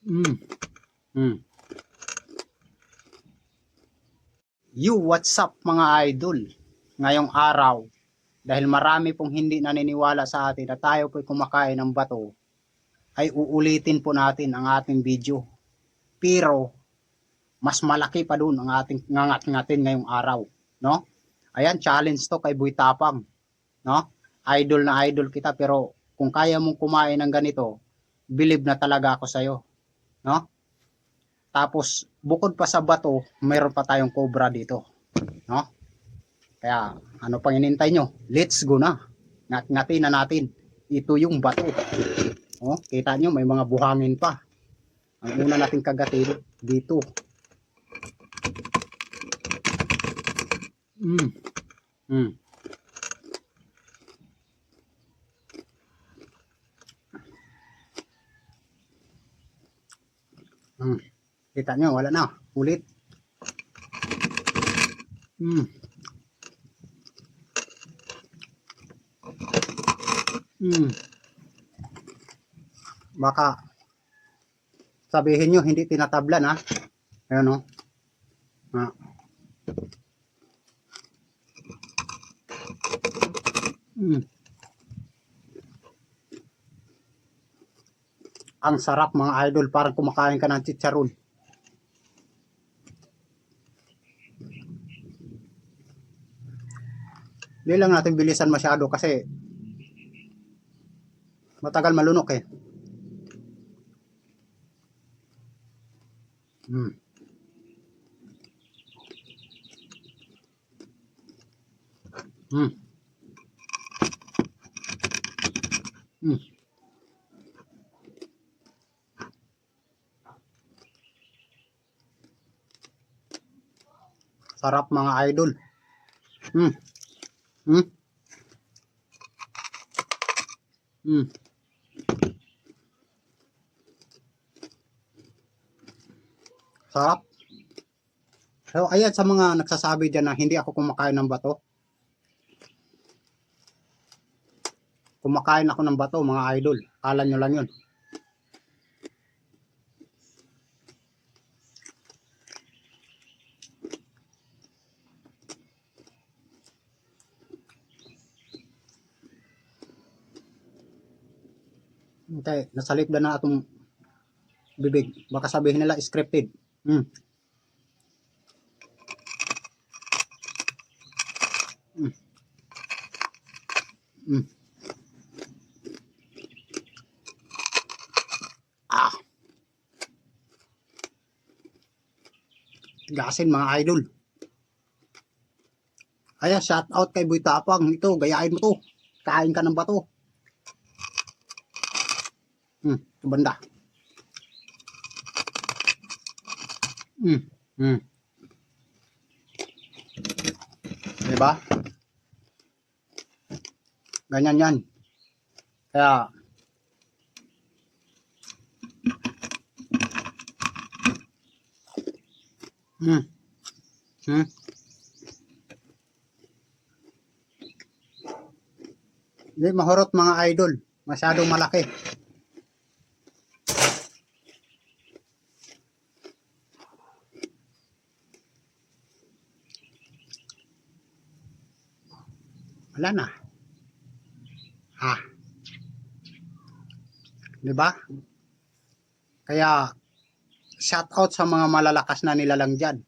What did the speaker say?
Mm. Mm. What's up mga idol? Ngayong araw, dahil marami pong hindi naniniwala sa atin na tayo po'y kumakain ng bato, ay uulitin po natin ang ating video. Pero, mas malaki pa dun ang ating ngangat-ngatin ngayong araw. No? Ayan, challenge to kay Boy Tapang. No? Idol na idol kita, pero kung kaya mong kumain ng ganito, believe na talaga ako sa'yo. No? Tapos, bukod pa sa bato, mayroon pa tayong cobra dito. No? Kaya, ano pang inintay nyo? Let's go na. Ngat-ngatin na natin. Ito yung bato. Oh, kita nyo, may mga buhangin pa. Ang una nating kagatin dito. Mm. Mm. Mm. Kita nyo, wala na. Ulit. Mm. Mm. Baka sabihin nyo, hindi tinatablan ha. Ayan o. Ah. Mm. Ang sarap mga idol, parang kumakain ka ng chicharon. Hindi lang natin bilisan masyado kasi matagal malunok eh. Mm. Mm. Mm. Sarap mga idol. Mm. Mm. Mm. Sarap. So, ayan sa mga nagsasabi dyan na hindi ako kumakain ng bato. Kumakain ako ng bato mga idol. Kala nyo lang yun. Okay, nasalip na atong bibig. Baka sabihin nila scripted. Mm. Mm. Mm. Ah. Gasin mga idol. Ayan, shout out kay Boy Tapang. Ito, gayahin mo to. Kain ka ng bato. Ito banda. Diba? Ganyan yan. Kaya, mm. Mm. Hindi mahurot mga idol. Masyadong malaki. Wala na. Ha. Diba? Kaya, shout out sa mga malalakas na nilalang dyan.